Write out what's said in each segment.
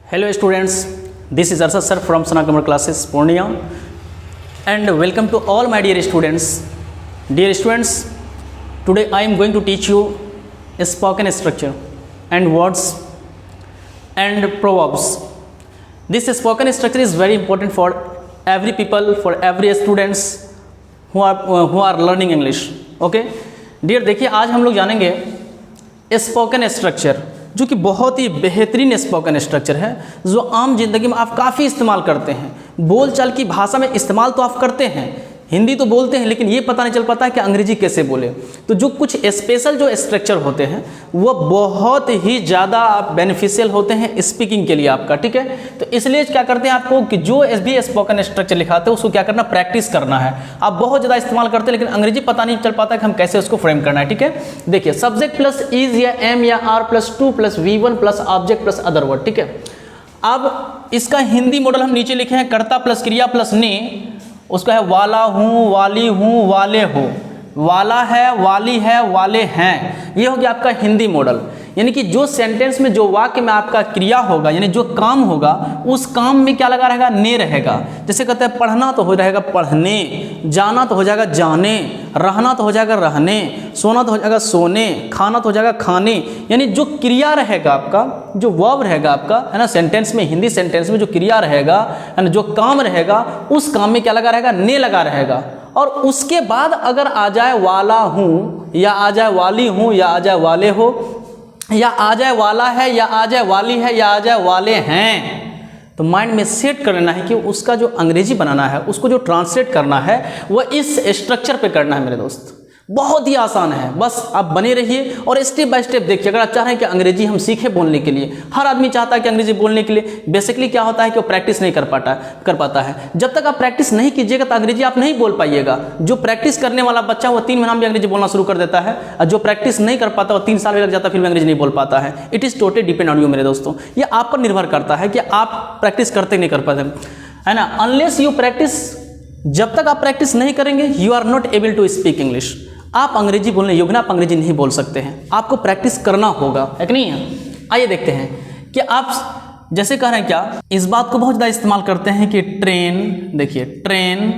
Hello students, this is Arshad sir from Sana Grammar Classes Purnia and welcome to all my dear students. Dear students, today I am going to teach you a spoken structure and words and proverbs. This spoken structure is very important for every people, for every students who are learning English. Okay? Dear, देखिए आज हम लोग जानेंगे spoken structure जो कि बहुत ही बेहतरीन spoken structure है जो आम जिंदगी में आप काफ़ी इस्तेमाल करते हैं। बोलचाल की भाषा में इस्तेमाल तो आप करते हैं, हिंदी तो बोलते हैं, लेकिन ये पता नहीं चल पाता है कि अंग्रेजी कैसे बोले। तो जो कुछ स्पेशल जो स्ट्रक्चर होते हैं वो बहुत ही ज़्यादा बेनिफिशियल होते हैं स्पीकिंग के लिए आपका, ठीक है। तो इसलिए क्या करते हैं आपको कि जो भी स्पोकन स्ट्रक्चर लिखाते हैं उसको क्या करना, प्रैक्टिस करना है। आप बहुत ज़्यादा इस्तेमाल करते हैं लेकिन अंग्रेजी पता नहीं चल पाता कि हम कैसे उसको फ्रेम करना है, ठीक है। देखिए, सब्जेक्ट प्लस इज या एम या are plus to plus V1 plus object plus other word, ठीक है। अब इसका हिंदी मॉडल हम नीचे लिखे हैं, कर्ता प्लस क्रिया प्लस ने, उसका है वाला हूँ, वाली हूँ, वाले हो। वाला है, वाली है, वाले हैं, ये हो गया आपका हिंदी मॉडल। यानी कि जो सेंटेंस में जो वाक्य में आपका क्रिया होगा यानी जो काम होगा उस काम में क्या लगा रहेगा, ने रहेगा। जैसे कहते हैं पढ़ना तो हो रहेगा पढ़ने, जाना तो हो जाएगा जाने, रहना तो हो जाएगा रहने, सोना तो हो जाएगा सोने, खाना तो हो जाएगा खाने। यानी जो क्रिया रहेगा आपका, जो वर्ब रहेगा आपका, है ना, सेंटेंस में, हिंदी सेंटेंस में जो क्रिया रहेगा है ना, जो काम रहेगा उस काम में क्या लगा रहेगा, ने लगा रहेगा। और उसके बाद अगर आ जाए वाला हूँ या आ जाए वाली हूँ या आ जाए वाले हो या आ जाए वाला है या आ जाए वाली है या आ जाए वाले हैं, तो माइंड में सेट कर लेना है कि उसका जो अंग्रेजी बनाना है, उसको जो ट्रांसलेट करना है वह इस स्ट्रक्चर पे करना है मेरे दोस्त। बहुत ही आसान है, बस आप बने रहिए और स्टेप बाय स्टेप देखिए। अगर आप चाह रहे हैं कि अंग्रेजी हम सीखें बोलने के लिए, हर आदमी चाहता है कि अंग्रेजी बोलने के लिए बेसिकली क्या होता है कि वो प्रैक्टिस नहीं कर पाता है। जब तक आप प्रैक्टिस नहीं कीजिएगा तो अंग्रेजी आप नहीं बोल पाइएगा। जो प्रैक्टिस करने वाला बच्चा वो 3 महीना में अंग्रेजी बोलना शुरू कर देता है, और जो प्रैक्टिस नहीं कर पाता वो 3 साल भी लग जाता है, फिर भी अंग्रेजी नहीं बोल पाता है। It is totally depend on you मेरे दोस्तों। ये आप पर निर्भर करता है कि आप प्रैक्टिस करते नहीं कर पाते, है ना। अनलेस यू प्रैक्टिस, जब तक आप प्रैक्टिस नहीं करेंगे you are not able to speak English. आप अंग्रेजी बोलने योग्य, आप अंग्रेजी नहीं बोल सकते हैं, आपको प्रैक्टिस करना होगा, है कि नहीं है। आइए देखते हैं कि आप जैसे कह रहे हैं क्या, इस बात को बहुत ज़्यादा इस्तेमाल करते हैं कि ट्रेन, देखिए ट्रेन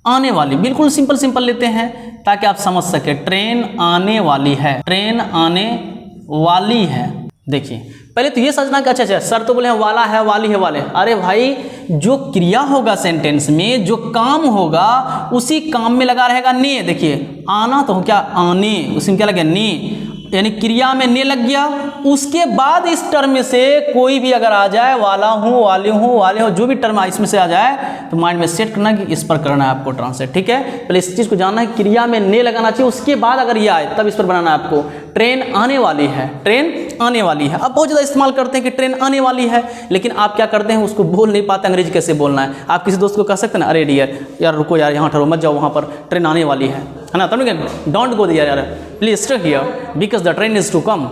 आने वाली, बिल्कुल सिंपल लेते हैं ताकि आप समझ सके। ट्रेन आने वाली है, ट्रेन आने वाली है। देखिए पहले तो ये समझना कि अच्छा सर तो बोले हैं वाला है, वाली है, वाले। अरे भाई, जो क्रिया होगा सेंटेंस में, जो काम होगा उसी काम में लगा रहेगा ने। देखिए आना तो क्या, आने, उसमें क्या लगे, ने, यानी क्रिया में ने लग गया। उसके बाद इस टर्म में से कोई भी अगर आ जाए, वाला हूँ, वाले हूँ, वाले हो, जो भी टर्म इसमें से आ जाए तो माइंड में सेट करना कि इस पर करना है आपको ट्रांसलेट, ठीक है। पहले इस चीज़ को जानना है, क्रिया में ने लगाना चाहिए, उसके बाद अगर ये आए तब इस पर बनाना है आपको। ट्रेन आने वाली है, ट्रेन आने वाली है। अब बहुत ज़्यादा इस्तेमाल करते हैं कि ट्रेन आने वाली है, लेकिन आप क्या करते हैं, उसको बोल नहीं पाते, अंग्रेजी कैसे बोलना है। आप किसी दोस्त को कह सकते हैं ना, अरे डियर यार रुको यार, यहाँ ठहरो, मत जाओ वहाँ पर, ट्रेन आने वाली है ना। तब डोंट गो यार, please stay here because the train is to come.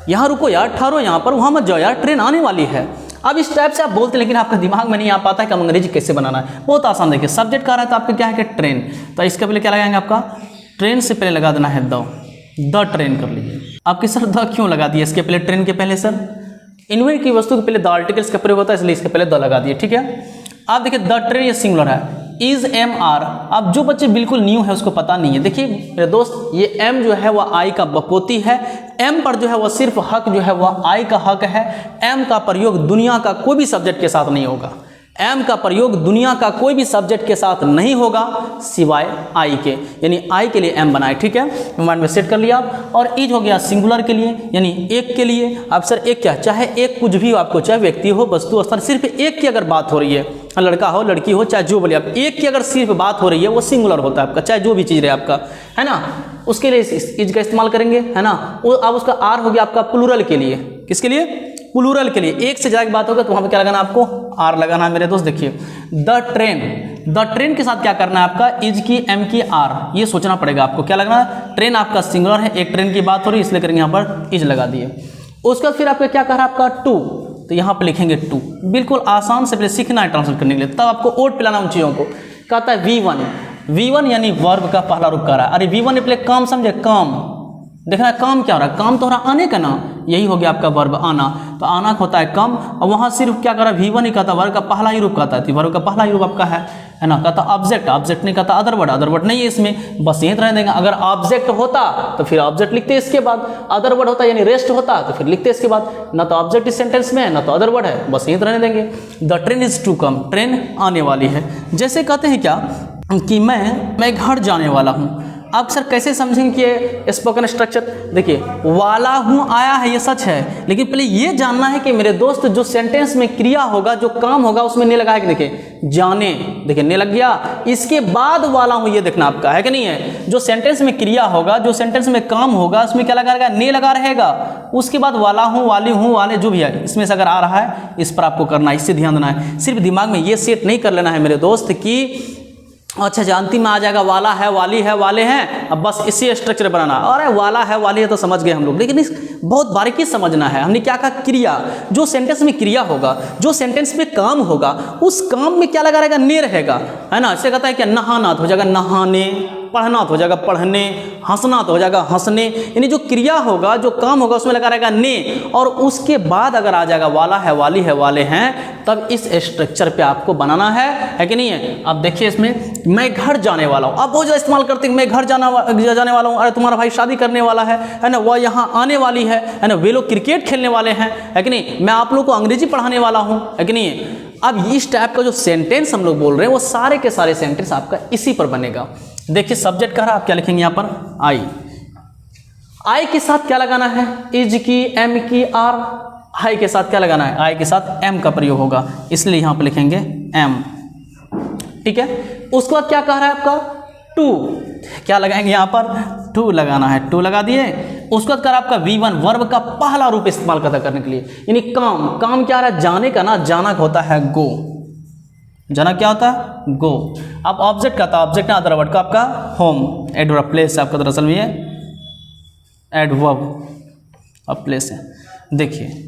यहाँ रुको यार, ठहरो यहाँ पर, वहाँ मत जाओ यार, ट्रेन आने वाली है। अब इस टाइप से आप बोलते हैं लेकिन आपका दिमाग में नहीं आ पाता है कि हम अंग्रेजी कैसे बनाना है। बहुत आसान, देखिए सब्जेक्ट कह रहा है तो आपका क्या है कि ट्रेन, तो इसके पहले क्या लगाएंगे, आपका ट्रेन से पहले लगा देना है द ट्रेन कर लीजिए। आपके सर द क्यों लगा दिए इसके पहले, ट्रेन के पहले सर? इन्वेंट की वस्तु के पहले द आर्टिकल्स का प्रयोग होता है, इसलिए इसके पहले द लगा दिए, ठीक है। आप देखिए द ट्रेन ये सिंगुलर है, इज एम आर। अब जो बच्चे बिल्कुल न्यू है उसको पता नहीं है, देखिए मेरे दोस्त, ये एम जो है वह आई का बपोती है। एम पर जो है वह सिर्फ हक जो है वह आई का हक है। एम का प्रयोग दुनिया का कोई भी सब्जेक्ट के साथ नहीं होगा। एम का प्रयोग दुनिया का कोई भी सब्जेक्ट के साथ नहीं होगा सिवाय आई के, यानी आई के लिए एम बनाए, ठीक है। माइंड में सेट कर लिया आप। और इज हो गया सिंगुलर के लिए, यानी एक के लिए। अब सर एक क्या, चाहे एक कुछ भी हो आपको, चाहे व्यक्ति हो, वस्तु, स्थान, सिर्फ एक की अगर बात हो रही है, लड़का हो, लड़की हो, चाहे जो बोलिए आप, एक की अगर सिर्फ बात हो रही है वो सिंगुलर होता है आपका, चाहे जो भी चीज़ रहे आपका, है ना। उसके लिए इज का इस्तेमाल करेंगे, है ना। अब उसका आर हो गया आपका प्लूरल के लिए, किसके लिए, प्लूरल के लिए। एक से ज़्यादा की बात होगा तो वहाँ पे क्या लगाना आपको, आर लगाना है मेरे दोस्त। देखिए द ट्रेन के साथ क्या करना है आपका, इज की, एम की, आर, ये सोचना पड़ेगा आपको क्या लगना है। ट्रेन आपका सिंगुलर है, एक ट्रेन की बात हो रही है इसलिए करेंगे यहाँ पर इज लगा दिए। उसके बाद फिर आपका क्या कह रहा है आपका टू, तो यहाँ पर लिखेंगे टू। बिल्कुल आसान से पहले सीखना है ट्रांसलेट करने के लिए, तब आपको ओट पिलाना उन चीज़ों को। कहता है V1 यानी वर्ब का पहला रूप कर रहा है। अरे V1 ने पहले काम समझे, काम, देखना काम क्या हो रहा है, काम तो हो रहा आने का ना, यही हो गया आपका वर्ब आना। तो आना होता है कम, और वहाँ सिर्फ क्या कर रहा है, V1 ही कहता, वर्ब का पहला ही रूप कहता है, वर्ब का पहला ही रूप आपका है ना। कहता ऑब्जेक्ट, ऑब्जेक्ट नहीं कहता अदर वर्ड नहीं है इसमें, बस यहीं रहने देंगे। अगर ऑब्जेक्ट होता तो फिर ऑब्जेक्ट लिखते इसके बाद, अदर वर्ड होता यानी रेस्ट होता तो फिर लिखते इसके बाद। ना तो ऑब्जेक्ट इस सेंटेंस में है ना तो अदर वर्ड है, बस यहीं रहने देंगे। The train is to come, train आने वाली है। जैसे कहते हैं क्या कि मैं घर जाने वाला हूँ। आप सर कैसे समझेंगे कि ये स्पोकन स्ट्रक्चर, देखिए वाला हूँ आया है ये सच है, लेकिन पहले ये जानना है कि मेरे दोस्त जो सेंटेंस में क्रिया होगा, जो काम होगा उसमें ने लगा है कि देखिए जाने, देखिए ने लग गया, इसके बाद वाला हूँ ये देखना आपका है कि नहीं है। जो सेंटेंस में क्रिया होगा, जो सेंटेंस में काम होगा उसमें क्या लगा रहेगा, ने लगा रहेगा, उसके बाद वाला हूँ, वाली हूँ, वाले जो भी है इसमें से अगर आ रहा है इस पर आपको करना है, इससे ध्यान देना है। सिर्फ दिमाग में ये सेट नहीं कर लेना है मेरे दोस्त कि अच्छा जानती में आ जाएगा वाला है, वाली है, वाले हैं, अब बस इसी स्ट्रक्चर बनाना। अरे वाला है, वाली है तो समझ गए हम लोग, लेकिन इस बहुत बारीकी समझना है। हमने क्या कहा, क्रिया, जो सेंटेंस में क्रिया होगा, जो सेंटेंस में काम होगा, उस काम में क्या लगा रहेगा, ने रहेगा, है ना। इससे कहता है कि नहाना तो हो जाएगा नहाने, पढ़ना तो हो जाएगा पढ़ने, हंसना तो हो जाएगा हंसने, यानी जो क्रिया होगा, जो काम होगा उसमें लगा रहेगा ने, और उसके बाद अगर आ जाएगा वाला है, वाली है, वाले हैं, तब इस स्ट्रक्चर पे आपको बनाना है कि नहीं है। अब देखिए इसमें मैं घर जाने वाला हूँ, अब वो जो इस्तेमाल करते हैं मैं घर जाने वाला हूँ, अरे तुम्हारा भाई शादी करने वाला है ना, वह यहाँ आने वाली है ना, वे लोग क्रिकेट खेलने वाले हैं, है कि नहीं, मैं आप लोग को अंग्रेजी पढ़ाने वाला हूँ, है कि नहीं। अब इस टाइप का जो सेंटेंस हम लोग बोल रहे हैं वो सारे के सारे सेंटेंस आपका इसी पर बनेगा। देखिए सब्जेक्ट कह रहा है, आप क्या लिखेंगे यहाँ पर, आई के साथ क्या लगाना है, इज की, एम की, आर, आई के साथ क्या लगाना है, आई के साथ एम का प्रयोग होगा, इसलिए यहाँ पर लिखेंगे एम, ठीक है। उसके बाद क्या कह रहा है आपका, टू, क्या लगाएंगे यहाँ पर, टू लगाना है, टू लगा दिए। उसके बाद कर आपका V1 वर्ब का पहला रूप इस्तेमाल करने के लिए, यानी काम, काम क्या आ रहा है, जाने का ना, जाना होता है गो, जाना क्या होता है, गो। अब ऑब्जेक्ट का था, ऑब्जेक्ट ना अदर वर्ड का आपका होम, एडवर्ब प्लेस आपका दरअसल में ये एडवर्ब अब प्लेस है। देखिए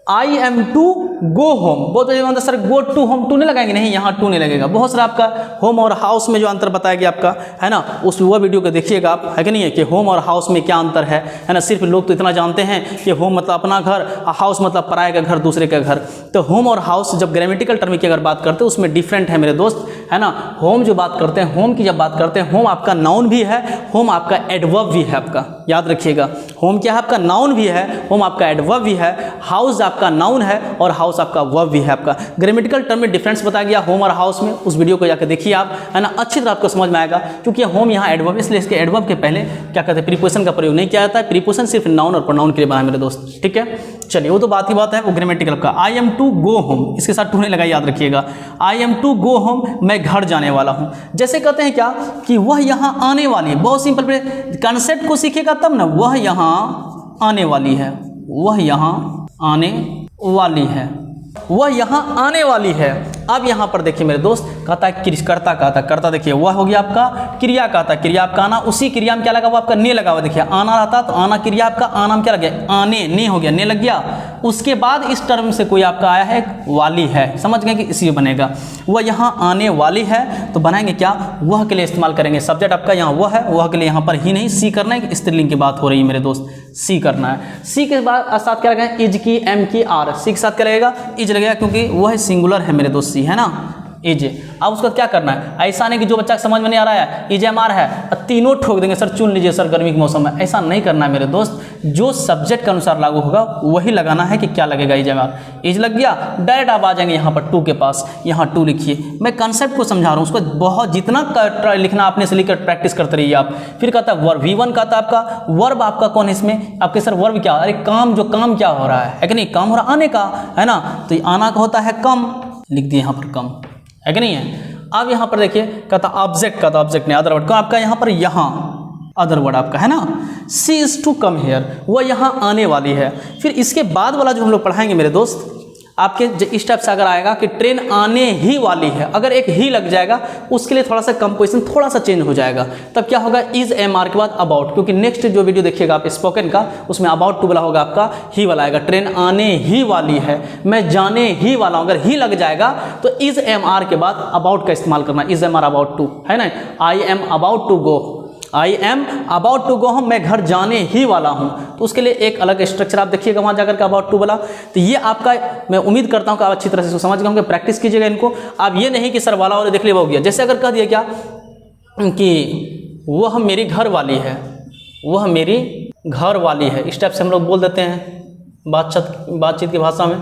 I am to go home, बहुत sir go to home, to नहीं लगाएंगे, नहीं यहाँ टू नहीं लगेगा। बहुत सारा आपका होम और हाउस में जो अंतर बताया गया आपका, है ना, उस वह वीडियो को देखिएगा आप, है कि नहीं है, कि होम और हाउस में क्या अंतर है ना। सिर्फ लोग तो इतना जानते हैं कि होम मतलब अपना घर, हाउस मतलब पराये का घर, दूसरे का घर। तो होम और हाउस जब ग्रामेटिकल टर्म की अगर बात करते हैं उसमें डिफरेंट है मेरे दोस्त, है ना। होम जो बात करते हैं, होम की जब बात करते हैं, होम आपका नाउन भी है, होम आपका एडवर्ब भी है आपका, याद रखिएगा। होम क्या है आपका, नाउन भी है, होम आपका एडवर्ब भी है, हाउस आपका नाउन है और हाउस आपका वर्ब भी है आपका। ग्रामेटिकल टर्म में डिफरेंस बताया गया होम और हाउस में, उस वीडियो को जाकर देखिए आप, है ना, अच्छी तरह आपको समझ में आएगा। क्योंकि होम यहाँ एडवर्ब, इसलिए इसके एडवर्ब के पहले क्या कहते हैं, प्रीपोजिशन का प्रयोग नहीं किया जाता है। प्रीपोजिशन सिर्फ नाउन और प्रोनाउन के लिए बना है मेरे दोस्त, ठीक है। चलिए वो तो बात ही बात है, वो ग्रामेटिकल का। I am to go home, इसके साथ टू नहीं लगा, याद रखिएगा। I am to go home, मैं घर जाने वाला हूँ। जैसे कहते हैं क्या कि वह यहाँ आने वाली है, बहुत सिंपल कंसेप्ट को सीखेगा तब ना, वह यहाँ आने वाली है, वह यहाँ आने वाली है, वह यहाँ आने वाली है। अब यहाँ पर देखिए मेरे दोस्त, कहता है कर्ता, कहता कर्ता, देखिए वह हो गया आपका क्रिया, कहता क्रिया आपका आना, उसी क्रिया में क्या लगा हुआ आपका ने लगा हुआ। देखिए आना रहता तो आना क्रिया आपका, आना में क्या लग गया, आने, ने हो गया, ने लग गया। उसके बाद इस टर्म से कोई आपका आया है, वाली है, समझ गए कि इसी बनेगा। वह यहाँ आने वाली है, तो बनाएंगे क्या, वह के लिए इस्तेमाल करेंगे। सब्जेक्ट आपका यहाँ वह है, वह के लिए यहाँ पर ही नहीं, सी करना है, स्त्रीलिंग की बात हो रही है मेरे दोस्त, सी करना है। सी के बाद साथ क्या लगेगा, इज की, एम की, आर, सी के साथ क्या लगेगा, इज लगेगा, क्योंकि वह सिंगुलर है मेरे दोस्त, सी है ना, इज। अब उसका क्या करना है, ऐसा नहीं कि जो बच्चा समझ में नहीं आ रहा है इज एम आर है, तीनों ठोक देंगे, सर चुन लीजिए सर गर्मी के मौसम में, ऐसा नहीं करना है मेरे दोस्त। जो सब्जेक्ट के अनुसार लागू होगा वही लगाना है कि क्या लगेगा, इज एम आर, इज लग गया, डायरेक्ट आप आ जाएंगे यहाँ पर टू के पास, यहाँ टू लिखिए। मैं कंसेप्ट को समझा रहा हूँ, उसको बहुत जितना लिखना आपने से लिखकर प्रैक्टिस करते रहिए आप। फिर कहता है वर्ब, V1 कहता है आपका वर्ब, आपका कौन है इसमें, आपके सर वर्ब क्या, अरे काम, जो काम क्या हो रहा है कि नहीं, काम हो रहा आने का, है ना, तो आना का होता है कम, लिख दिए यहाँ पर कम, है कि नहीं है। अब यहाँ पर देखिए कहता ऑब्जेक्ट का, तो ऑब्जेक्ट नहीं अदर वर्ड का आपका, यहाँ पर यहाँ अदर वर्ड आपका है ना, सी इज टू कम हेयर, वह यहाँ आने वाली है। फिर इसके बाद वाला जो हम लोग पढ़ाएंगे मेरे दोस्त, आपके इस टाइप से अगर आएगा कि ट्रेन आने ही वाली है, अगर एक ही लग जाएगा उसके लिए थोड़ा सा कंपोजिशन थोड़ा सा चेंज हो जाएगा। तब क्या होगा, इज एम आर के बाद अबाउट, क्योंकि नेक्स्ट जो वीडियो देखिएगा आप स्पोकन का, उसमें अबाउट टू वाला होगा आपका ही वाला आएगा। ट्रेन आने ही वाली है, मैं जाने ही वाला हूँ, अगर ही लग जाएगा तो इज एम आर के बाद अबाउट का इस्तेमाल करना, is am are about to, है ना, I am about to go, I am about to go home, मैं घर जाने ही वाला हूँ, तो उसके लिए एक अलग स्ट्रक्चर आप देखिएगा वहाँ जाकर के अबाउट टू बोला। तो ये आपका, मैं उम्मीद करता हूँ कि आप अच्छी तरह से इसको समझ गए होंगे, प्रैक्टिस कीजिएगा इनको। आप ये नहीं कि सर वाला और देख लिया हो गया। जैसे अगर कह दिया क्या कि वह मेरी घर वाली है, वह मेरी घर वाली है, इस टाइप से हम लोग बोल देते हैं बातचीत की भाषा में,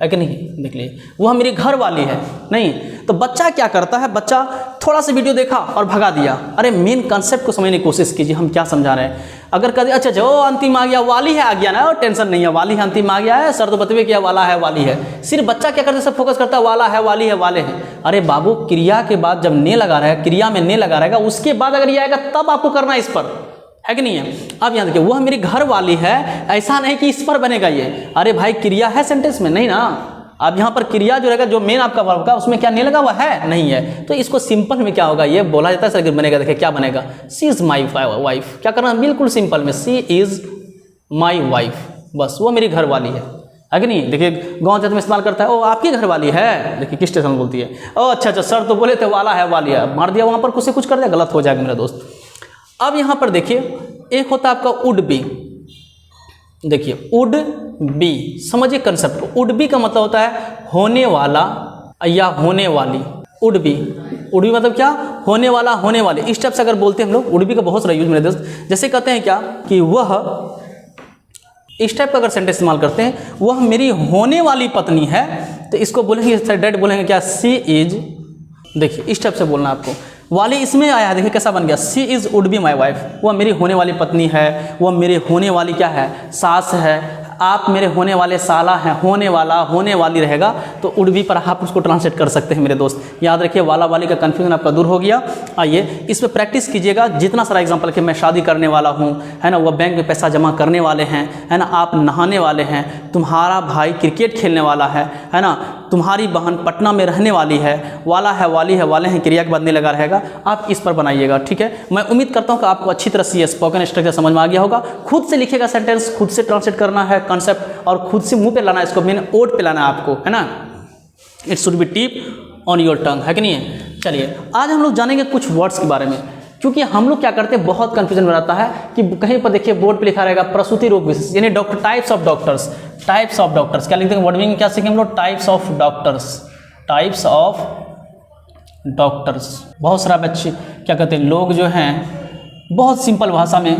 है कि नहीं। देख लीजिए वह मेरी घर वाली है, नहीं तो बच्चा क्या करता है, बच्चा थोड़ा सा वीडियो देखा और भगा दिया। अरे मेन कंसेप्ट को समझने की कोशिश कीजिए, हम क्या समझा रहे हैं। अगर कह दिया अच्छा जो अंतिम आ गया, वाली है आ गया ना, टेंशन नहीं है, वाली है अंतिम आ गया है, सर तो बतवे किया वाला है वाली है, सिर्फ बच्चा क्या करता है, सब फोकस करता है वाला है वाली है वाले हैं। अरे बाबू क्रिया के बाद जब ने लगा रहेगा, क्रिया में ने लगा रहेगा, उसके बाद अगर ये आएगा तब आपको करना इस पर, है कि नहीं है। अब यहाँ देखिए वह मेरी घर वाली है, ऐसा नहीं कि इस पर बनेगा ये। अरे भाई क्रिया है सेंटेंस में, नहीं ना। अब यहाँ पर क्रिया जो रहेगा, जो मेन आपका वर्ब का, उसमें क्या नहीं लगा हुआ है, नहीं है। तो इसको सिंपल में क्या होगा, ये बोला जाता है सर बनेगा। देखिए क्या बनेगा, सी इज माई वाइफ। क्या करना, बिल्कुल सिंपल में सी इज माई वाइफ, बस वो मेरी घर वाली है कि नहीं। देखिए गाँव जाते में इस्तेमाल करता है, ओ आपकी घर वाली है। देखिए किस स्टेशन बोलती है, ओ अच्छा अच्छा सर तो बोले थे वाला है वाली है, मार दिया वहाँ पर, कुछ से कुछ कर दिया, गलत हो जाएगा मेरा दोस्त। अब यहाँ पर देखिए एक होता है आपका वुड बी। देखिए वुड बी, समझिए कंसेप्ट को। वुड बी का मतलब होता है होने वाला या होने वाली। वुड बी मतलब क्या, होने वाला होने वाली, इस टाइप से अगर बोलते हैं हम लोग। वुड बी का बहुत सारा यूज मेरे दोस्त, जैसे कहते हैं क्या कि वह, इस टाइप का अगर सेंटेंस इस्तेमाल करते हैं, वह मेरी होने वाली पत्नी है, तो इसको बोलेंगे डेट, बोलेंगे क्या, सी इज। देखिए इस टाइप से बोलना आपको, वाली इसमें आया है, देखिए कैसा बन गया, she is would be my wife, वह मेरी होने वाली पत्नी है, वह मेरे होने वाली क्या है, सास है, आप मेरे होने वाले साला हैं, होने वाला होने वाली रहेगा, तो वुड बी पर आप उसको ट्रांसलेट कर सकते हैं मेरे दोस्त। याद रखिए वाला वाली का कन्फ्यूजन आपका दूर हो गया। आइए इस पर प्रैक्टिस कीजिएगा, जितना सारा एग्जाम्पल कि मैं शादी करने वाला हूँ, है ना, वह बैंक में पैसा जमा करने वाले हैं, है ना, आप नहाने वाले हैं, तुम्हारा भाई क्रिकेट खेलने वाला है ना, तुम्हारी बहन पटना में रहने वाली है, वाला है वाली है वाले हैं, क्रिया के बाद नहीं लगा रहेगा, आप इस पर बनाइएगा, ठीक है। मैं उम्मीद करता हूँ कि आपको अच्छी तरह से ये स्पोकन स्ट्रक्चर समझ में आ गया होगा। खुद से लिखेगा सेंटेंस, खुद से ट्रांसलेट करना है कंसेप्ट, और खुद से मुंह पे लाना है इसको, मैंने ओट पे लाना है आपको, है ना। It should be tip on your tongue, है कि नहीं है। चलिए आज हम लोग जानेंगे कुछ वर्ड्स के बारे में, क्योंकि हम लोग क्या करते हैं, बहुत कंफ्यूजन में रहता है कि कहीं पर देखिए बोर्ड पे लिखा रहेगा प्रसूति रोग विशेष, यानी doctor, types of doctors. Types of doctors क्या लिखते हैं वर्ड में, क्या सीखेंगे हम लोग, types of doctors. Types of doctors, बहुत सारा बच्चे क्या कहते हैं, लोग जो हैं बहुत सिंपल भाषा में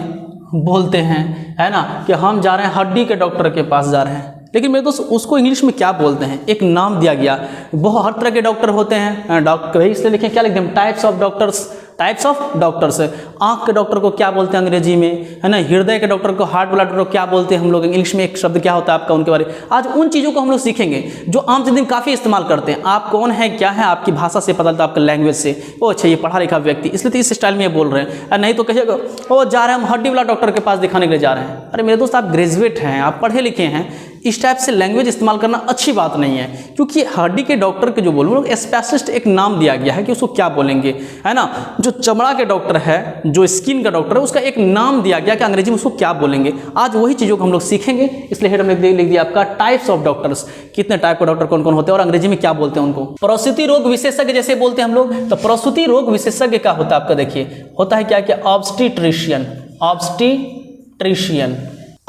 बोलते हैं, है ना, कि हम जा रहे हैं हड्डी के डॉक्टर के पास जा रहे हैं, लेकिन मेरे दोस्त उसको इंग्लिश में क्या बोलते हैं, एक नाम दिया गया। बहुत हर तरह के डॉक्टर होते हैं, डॉक्टर, इसलिए लिखें क्या लिखते हैं, types of doctors. Types of doctors, आँख के डॉक्टर को क्या बोलते हैं अंग्रेजी में, है ना, हृदय के डॉक्टर को, हार्ट वाला डॉक्टर को क्या बोलते हैं हम लोग, इंग्लिश में एक शब्द क्या होता है आपका, उनके बारे में आज उन चीज़ों को हम लोग सीखेंगे जो आम जिंदगी में काफ़ी इस्तेमाल करते हैं। आप कौन है क्या है, आपकी भाषा से पता चलता है, आपका लैंग्वेज से, ओ अच्छा ये पढ़ा लिखा व्यक्ति, इसलिए तो इस स्टाइल में ये बोल रहे हैं। नहीं तो कहिएगा ओ जा रहे हैं हम हड्डी वाला डॉक्टर के पास दिखाने के लिए जा रहे हैं। अरे मेरे दोस्त आप ग्रेजुएट हैं, आप पढ़े लिखे हैं, इस टाइप से लैंग्वेज इस्तेमाल करना अच्छी बात नहीं है, क्योंकि हड्डी के डॉक्टर के जो बोलूँ लोग स्पेशलिस्ट एक नाम दिया गया है कि उसको क्या बोलेंगे, है ना। जो चमड़ा के डॉक्टर है, जो स्किन का डॉक्टर है, उसका एक नाम दिया गया कि अंग्रेजी में उसको क्या बोलेंगे। आज वही चीज़ों को हम लोग सीखेंगे, इसलिए हेड में लिख दिया आपका टाइप्स ऑफ डॉक्टर्स, कितने टाइप के डॉक्टर कौन कौन होते हैं और अंग्रेजी में क्या बोलते हैं उनको। प्रसूति रोग विशेषज्ञ जैसे बोलते हैं हम लोग, तो प्रसूति रोग विशेषज्ञ क्या होता है आपका, देखिए होता है क्या, ऑब्स्टेट्रिशियन। ऑब्स्टेट्रिशियन,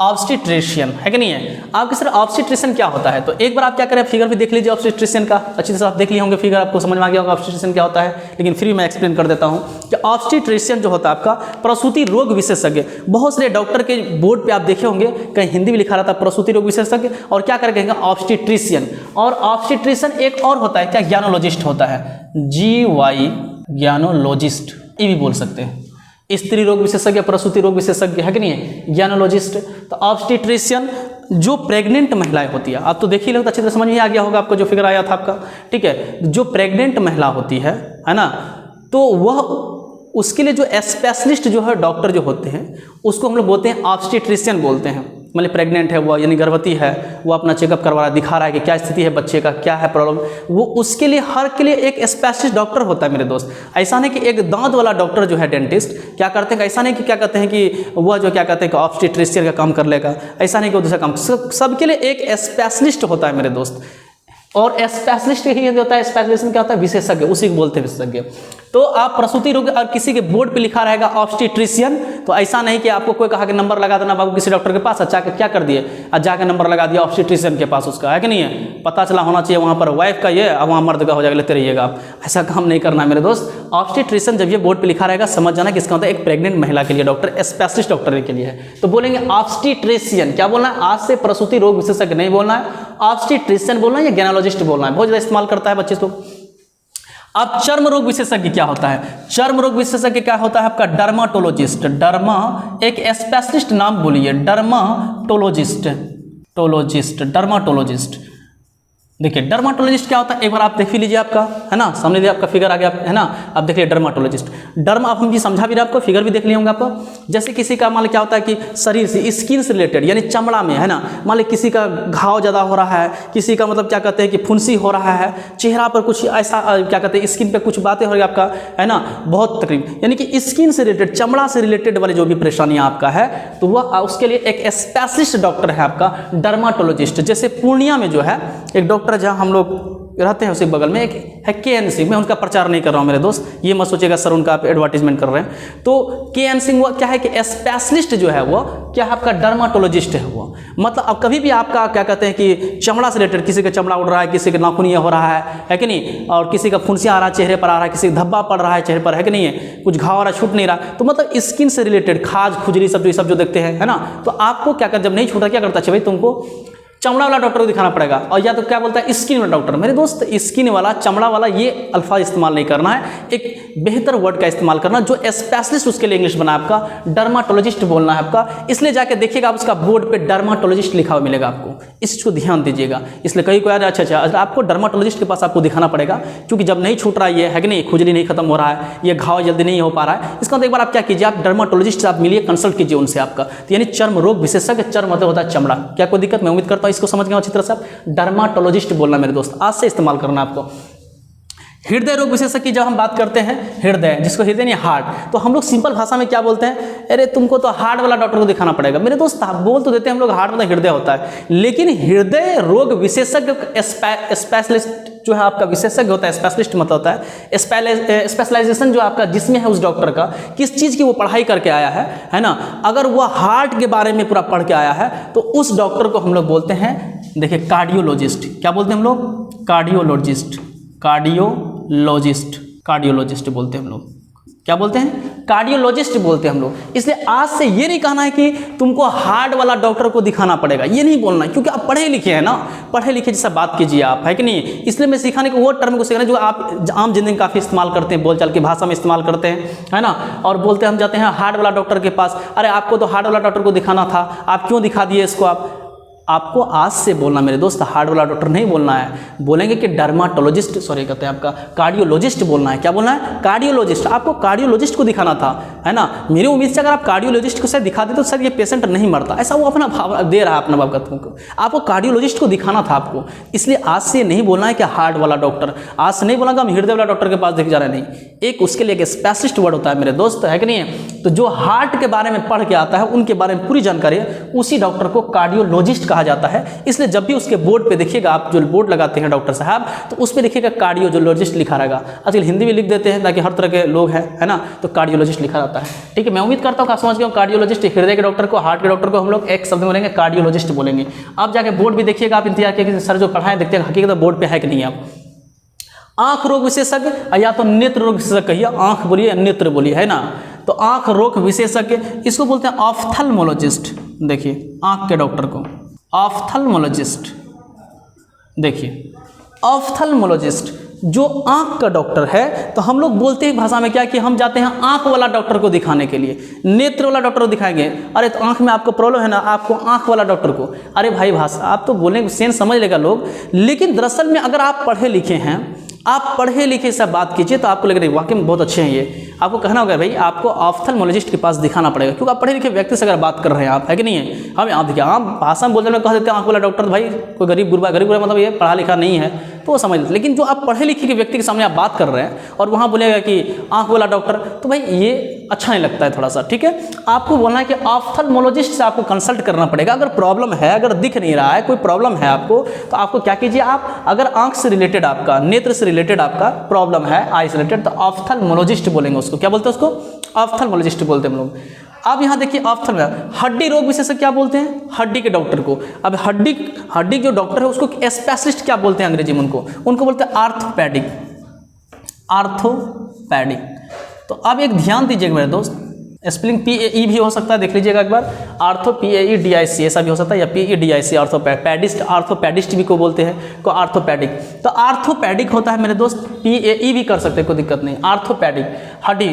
ऑब्स्टेट्रिशियन है कि नहीं है। आपके सर ऑब्स्टेट्रिशियन क्या होता है, तो एक बार आप क्या करें, फिगर भी देख लीजिए ऑब्स्टेट्रिशियन का, अच्छी तरह आप देख लिए होंगे फिगर, आपको समझ में आ गया होगा ऑब्स्टेट्रिशियन क्या होता है, लेकिन फिर मैं एक्सप्लेन कर देता हूं कि ऑब्स्टेट्रिशियन जो होता है आपका प्रसूति रोग विशेषज्ञ। बहुत सारे डॉक्टर के बोर्ड पे आप देखे होंगे, कहीं हिंदी में लिखा रहता है प्रसूति रोग विशेषज्ञ, और क्या कर कहेंगे ऑब्स्टेट्रिशियन। और ऑब्स्टेट्रिशियन एक और होता है क्या, ज्ञानोलॉजिस्ट होता है, GY ज्ञानोलॉजिस्ट, ये भी बोल सकते हैं। स्त्री रोग विशेषज्ञ, प्रसूति रोग विशेषज्ञ है कि नहीं है, ज्ञानोलॉजिस्ट। तो ऑब्स्टेट्रिशियन जो प्रेग्नेंट महिलाएं होती है, आप तो देख ही लोग अच्छी तरह समझ में आ गया होगा आपको जो फिगर आया था आपका, ठीक है। जो प्रेग्नेंट महिला होती है ना, तो वह उसके लिए जो स्पेशलिस्ट जो है डॉक्टर जो होते हैं, उसको हम लोग बोलते हैं ऑब्स्टेट्रिशियन बोलते हैं। मतलब प्रेग्नेंट है वो, यानी गर्भवती है, वो अपना चेकअप करवा रहा है, दिखा रहा है कि क्या स्थिति है बच्चे का, क्या है प्रॉब्लम, वो उसके लिए हर के लिए एक स्पेशलिस्ट डॉक्टर होता है मेरे दोस्त। ऐसा नहीं कि एक दांत वाला डॉक्टर जो है डेंटिस्ट क्या करते हैं, ऐसा नहीं कि क्या कहते हैं कि वह जो क्या कहते हैं कि ऑब्स्टेट्रिशियन का काम कर लेगा, ऐसा नहीं कि वो दूसरा काम, सबके लिए एक स्पेशलिस्ट होता है मेरे दोस्त। और स्पेशलिस्ट ही होता है, स्पेशलिस्ट क्या होता है, विशेषज्ञ, उसी को बोलते हैं विशेषज्ञ। तो आप प्रसूति रोग और किसी के बोर्ड पे लिखा रहेगा ऑब्स्टेट्रिशियन, तो ऐसा नहीं कि आपको कोई कहा कि नंबर लगा देना बाबू किसी डॉक्टर के पास, अच्छा क्या कर दिए, आज जाकर नंबर लगा दिया ऑब्स्टेट्रिशियन के पास उसका, है कि नहीं है, पता चला होना चाहिए वहाँ पर वाइफ का ये, अब वहाँ मर्द का हो जाएगा, लेते रहिएगा आप, ऐसा काम नहीं करना मेरे दोस्त। ऑब्स्टेट्रिशियन जब ये बोर्ड पे लिखा रहेगा समझ जाना कि इसका मतलब एक प्रेग्नेंट महिला के लिए डॉक्टर, स्पेशलिस्ट डॉक्टर के लिए है। तो बोलेंगे ऑब्स्टेट्रिशियन, क्या बोलना है, आज से प्रसूति रोग विशेषज्ञ नहीं बोलना है, ऑब्स्टेट्रिशियन बोलना है या गायनेकोलॉजिस्ट बोलना है, बहुत ज़्यादा इस्तेमाल करता है बच्चे को। अब चर्म रोग विशेषज्ञ क्या होता है, चर्म रोग विशेषज्ञ क्या होता है आपका, डर्माटोलॉजिस्ट, डर्मा एक स्पेशलिस्ट नाम बोलिए, डर्माटोलॉजिस्ट, डर्माटोलॉजिस्ट। देखिए डर्माटोलॉजिस्ट क्या होता है, एक बार आप देख लीजिए, आपका है ना, सामने आपका फिगर आ गया है ना, आप देख लीजिए डर्माटोलॉजिस्ट। डर्मा अब हम भी समझा भी रहे आपको, फिगर भी देख लिए होंगे आपको। जैसे किसी का मान लो क्या होता है कि शरीर से स्किन से रिलेटेड यानी चमड़ा में, है ना, मान लो किसी का घाव ज़्यादा हो रहा है, किसी का मतलब क्या कहते हैं कि फुंसी हो रहा है, चेहरा पर कुछ ऐसा क्या कहते हैं स्किन पर कुछ बातें हो रही आपका, है ना, बहुत तकलीफ, यानी कि स्किन से रिलेटेड, चमड़ा से रिलेटेड वाली जो भी परेशानियाँ आपका है, तो वह उसके लिए एक स्पेशलिस्ट डॉक्टर है आपका डर्माटोलॉजिस्ट। जैसे पूर्णिया में जो है एक डॉक्टर जहाँ हम लोग रहते हैं उसी बगल में एक है के.एन. सिंह, मैं उनका प्रचार नहीं कर रहा हूँ मेरे दोस्त, ये मत सोचिएगा सर उनका आप एडवर्टीजमेंट कर रहे हैं। तो के.एन. सिंह वो क्या है कि स्पेशलिस्ट जो है वो क्या है आपका डर्माटोलॉजिस्ट है वो, मतलब अब कभी भी आपका क्या कहते हैं कि चमड़ा से रिलेटेड, किसी का चमड़ा उड़ रहा है, किसी का नाखून हो रहा है कि नहीं, और किसी का फुंसिया आ रहा है, चेहरे पर आ रहा है, किसी का धब्बा पड़ रहा है चेहरे पर, है कि नहीं है, कुछ घाव आ रहा है, छूट नहीं रहा, तो मतलब स्किन से रिलेटेड खाज खुजली सब जो देखते हैं, है ना, तो आपको क्या कर, जब नहीं छूटा क्या करता है भाई, तुमको चमड़ा वाला डॉक्टर को दिखाना पड़ेगा, और या तो क्या बोलता है स्किन वाला डॉक्टर। मेरे दोस्त स्किन वाला, चमड़ा वाला, ये अल्फाज इस्तेमाल नहीं करना है, एक बेहतर वर्ड का इस्तेमाल करना, जो स्पेशलिस्ट उसके लिए इंग्लिश बना आपका डर्माटोलॉजिस्ट बोलना है आपका। इसलिए जाके देखिएगा आप उसका बोर्ड पे डर्माटोलॉजिस्ट लिखा हुआ मिलेगा आपको, इसको ध्यान दीजिएगा। इसलिए कहीं को यार अच्छा आपको डर्माटोलॉजिस्ट के पास आपको दिखाना पड़ेगा, क्योंकि जब नहीं छूट रहा है कि नहीं, खुजली नहीं खत्म हो रहा है, ये घाव जल्दी नहीं हो पा रहा है, इसका मतलब एक बार आप क्या कीजिए, आप डर्माटोलॉजिस्ट से आप मिलिए, कंसल्ट कीजिए उनसे आपका, तो यानी चर्म रोग विशेषज्ञ, चर्म मतलब होता है चमड़ा। क्या कोई दिक्कत, मैं उम्मीद करता हूँ इसको समझ गया अच्छी तरह से। डर्माटोलॉजिस्ट बोलना मेरे दोस्त, आज से इस्तेमाल करना आपको। हृदय रोग विशेषज्ञ जब हम बात करते हैं, हृदय जिसको हृदय नहीं हार्ट, तो हम लोग सिंपल भाषा में क्या बोलते हैं, अरे तुमको तो हार्ट वाला डॉक्टर को दिखाना पड़ेगा। मेरे दोस्त आप बोल तो देते हैं हम लोग हार्ट मतलब हृदय होता है, लेकिन हृदय रोग विशेषज्ञ स्पेशलिस्ट जो है आपका विशेषज्ञ होता है, स्पेशलिस्ट मतलब होता है स्पेशलाइजेशन जो आपका जिसमें है उस डॉक्टर का, किस चीज़ की वो पढ़ाई करके आया है ना, अगर वो हार्ट के बारे में पूरा पढ़ के आया है तो उस डॉक्टर को हम लोग बोलते हैं, देखिए कार्डियोलॉजिस्ट। क्या बोलते हैं हम लोग, कार्डियोलॉजिस्ट, कार्डियोलॉजिस्ट बोलते हैं हम लोग। क्या बोलते हैं, कार्डियोलॉजिस्ट बोलते हैं हम लोग। इसलिए आज से ये नहीं कहना है कि तुमको हार्ट वाला डॉक्टर को दिखाना पड़ेगा, ये नहीं बोलना है, क्योंकि आप पढ़े लिखे हैं ना, पढ़े लिखे जैसा बात कीजिए आप, है कि नहीं। इसलिए मैं सिखाने को वो टर्म को सीखना जो आप आम जिंदगी में काफ़ी इस्तेमाल करते हैं, बोलचाल की भाषा में इस्तेमाल करते हैं, है ना। और बोलते हम जाते हैं हार्ट वाला डॉक्टर के पास, अरे आपको तो हार्ट वाला डॉक्टर को दिखाना था, आप क्यों दिखा दिए इसको। आपको आज से बोलना मेरे दोस्त, हार्ट वाला डॉक्टर नहीं बोलना है, बोलेंगे कि डर्माटोलॉजिस्ट, सॉरी कहते हैं आपका कार्डियोलॉजिस्ट बोलना है। क्या बोलना है, कार्डियोलॉजिस्ट। आपको कार्डियोलॉजिस्ट को दिखाना था, है ना। मेरी उम्मीद से अगर आप कार्डियोलॉजिस्ट को शायद दिखा देते तो सर ये पेशेंट नहीं मरता, ऐसा वो अपना भाव दे रहा है अपना भाव को। आपको कार्डियोलॉजिस्ट को दिखाना था आपको, इसलिए आज से नहीं बोलना है कि हार्ट वाला डॉक्टर, आज से नहीं बोला कि हम हृदय वाला डॉक्टर के पास देख जा रहे हैं, नहीं। एक उसके लिए एक स्पेशलिस्ट वर्ड होता है मेरे दोस्त, है कि नहीं है। तो जो हार्ट के बारे में पढ़ के आता है, उनके बारे में पूरी जानकारी है, उसी डॉक्टर को कार्डियोलॉजिस्ट कहा जाता है। इसलिए जब भी उसके बोर्ड पे देखिएगा, आप जो बोर्ड लगाते हैं डॉक्टर साहब, तो उस पे देखिएगा कार्डियोलॉजिस्ट लिखा रहेगा। आजकल हिंदी में लिख देते हैं ताकि हर तरह के लोग हैं, है ना, तो कार्डियोलॉजिस्ट लिखा रहता है। ठीक है, मैं उम्मीद करता हूँ आप समझ गए। कार्डियोलॉजिस्ट हृदय के डॉक्टर को, हार्ट के डॉक्टर को हम लोग एक शब्द में बोलेंगे कार्डियोलॉजिस्ट बोलेंगे। आप जाके बोर्ड भी देखिएगा, आप इंतजार कीजिए सर जो पढ़ाएं देखते हैं हकीकत बोर्ड पे है कि नहीं। आप आंख रोग विशेषज्ञ या तो नेत्र रोग विशेषज्ञ कहिए, आंख बोलिए या नेत्र बोलिए, है ना। तो आंख रोग विशेषज्ञ इसको बोलते हैं ऑफ्थल्मोलॉजिस्ट। देखिए आंख के डॉक्टर को ऑफ्थल्मोलॉजिस्ट, देखिए ऑफ्थल्मोलॉजिस्ट जो आंख का डॉक्टर है। तो हम लोग बोलते हैं भाषा में क्या कि हम जाते हैं आंख वाला डॉक्टर को दिखाने के लिए, नेत्र वाला डॉक्टर को दिखाएंगे। अरे तो आंख में आपको प्रॉब्लम है ना, आपको आंख वाला डॉक्टर को। अरे भाई भाषा आप तो बोलेंगे, सेंस समझ लेगा लोग, लेकिन दरअसल में अगर आप पढ़े लिखे हैं, आप पढ़े लिखे सब बात कीजिए तो आपको लगेगा वाकई में बहुत अच्छे हैं ये। आपको कहना होगा भाई आपको ऑफ्थल्मोलॉजिस्ट के पास दिखाना पड़ेगा, क्योंकि आप पढ़े लिखे व्यक्ति से अगर बात कर रहे हैं आप, है कि नहीं है। हम आप देखिए आम भाषा में बोलने में कह देते हैं आंख वाला डॉक्टर, भाई कोई गरीब गुरबा मतलब ये पढ़ा लिखा नहीं है तो वो समझ लेते। लेकिन जो आप पढ़े लिखे के व्यक्ति के सामने आप बात कर रहे हैं और वहाँ बोलेगा कि आंख वाला डॉक्टर, तो भाई ये अच्छा नहीं लगता है थोड़ा सा, ठीक है। आपको बोलना है कि ऑफ्थल्मोलॉजिस्ट से आपको कंसल्ट करना पड़ेगा। अगर प्रॉब्लम है, अगर दिख नहीं रहा है, कोई प्रॉब्लम है आपको, तो आपको क्या कीजिए, आप अगर आंख से रिलेटेड, आपका नेत्र से रिलेटेड आपका प्रॉब्लम है, आई से रिलेटेड, तो ऑफ्थल्मोलॉजिस्ट बोलेंगे उसको। क्या बोलते हैं उसको? ऑफ्थल्मोलॉजिस्ट बोलते हैं हम लोग। अब यहाँ देखिए हड्डी रोग विशेषज्ञ क्या बोलते हैं? हड्डी के डॉक्टर को। अब हड्डी जो डॉक्टर है उसको स्पेशलिस्ट क्या बोलते हैं अंग्रेजी में? उनको बोलते हैं आर्थोपैडिक। आर्थोपैडिक। तो अब एक ध्यान दीजिएगा मेरे दोस्त, स्पेलिंग PAE भी हो सकता है, देख लीजिएगा एक बार। आर्थो PAEDIC ऐसा भी हो सकता है, या PEDIC आर्थोपैडिस्ट। आर्थोपैडिस्ट भी को बोलते हैं, को आर्थोपैडिक। तो आर्थोपैडिक होता है मेरे दोस्त, PAE भी कर सकते हैं, कोई दिक्कत नहीं। आर्थोपैडिक हड्डी,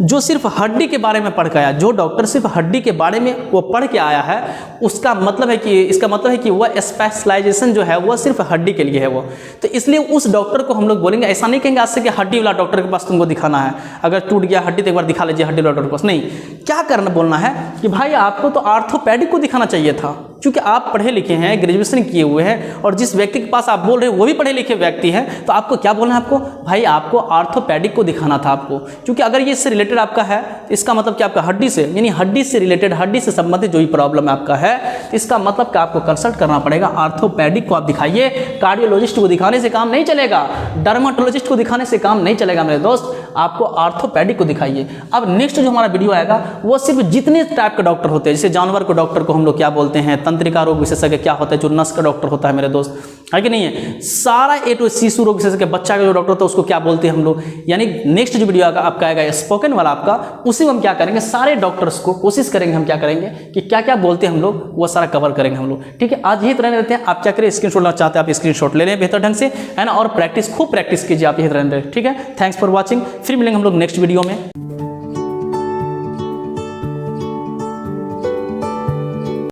जो सिर्फ हड्डी के बारे में पढ़ के आया, जो डॉक्टर सिर्फ हड्डी के बारे में वो पढ़ के आया है, उसका मतलब है कि, इसका मतलब है कि वह स्पेशलाइजेशन जो है वह सिर्फ हड्डी के लिए है वो। तो इसलिए उस डॉक्टर को हम लोग बोलेंगे, ऐसा नहीं कहेंगे आज से कि हड्डी वाला डॉक्टर के पास तुमको दिखाना है, अगर टूट गया हड्डी तो एक बार दिखा लीजिए हड्डी वाला डॉक्टर के पास। नहीं, क्या करना बोलना है कि भाई आपको तो आर्थोपैडिक को दिखाना चाहिए था, क्योंकि आप पढ़े लिखे हैं, ग्रेजुएशन किए हुए हैं, और जिस व्यक्ति के पास आप बोल रहे हैं वो भी पढ़े लिखे व्यक्ति हैं, तो आपको क्या बोलना है? आपको भाई आपको आर्थोपैडिक को दिखाना था आपको, क्योंकि अगर ये इससे रिलेटेड आपका है, तो इसका मतलब कि आपका हड्डी से, यानी हड्डी से रिलेटेड, हड्डी से संबंधित जो भी प्रॉब्लम आपका है, तो इसका मतलब कि आपको कंसल्ट करना पड़ेगा, आर्थोपैडिक को आप दिखाइए। कार्डियोलॉजिस्ट को दिखाने से काम नहीं चलेगा, डर्माटोलॉजिस्ट को दिखाने से काम नहीं चलेगा मेरे दोस्त, आपको आर्थोपैडिक को दिखाइए। अब नेक्स्ट जो हमारा वीडियो आएगा वो सिर्फ जितने टाइप के डॉक्टर होते हैं, जैसे जानवर को डॉक्टर को हम लोग क्या बोलते हैं, तंत्रिका रोग विशेषज्ञ क्या होता है, जो नस का डॉक्टर होता है मेरे दोस्त, है कि नहीं है, सारा A to शिशु रोग विशेषज्ञ, बच्चा का जो डॉक्टर होता है उसको क्या बोलते हैं हम लोग। यानी नेक्स्ट जो वीडियो आपका आएगा स्पोकन वाला आपका, उसी में हम क्या करेंगे, सारे डॉक्टर्स को कोशिश करेंगे, हम क्या करेंगे कि क्या क्या बोलते हैं हम लोग, वो सारा कवर करेंगे हम लोग, ठीक है। आज यही तरह रहते हैं, आप क्या करें, स्क्रीनशॉट लेना चाहते हैं आप स्क्रीनशॉट ले लें बेहतर ढंग से, है ना, और प्रैक्टिस, खूब प्रैक्टिस कीजिए आप यही तरह, ठीक है। थैंक्स फॉर वॉचिंग, फिर मिलेंगे हम लोग नेक्स्ट वीडियो में।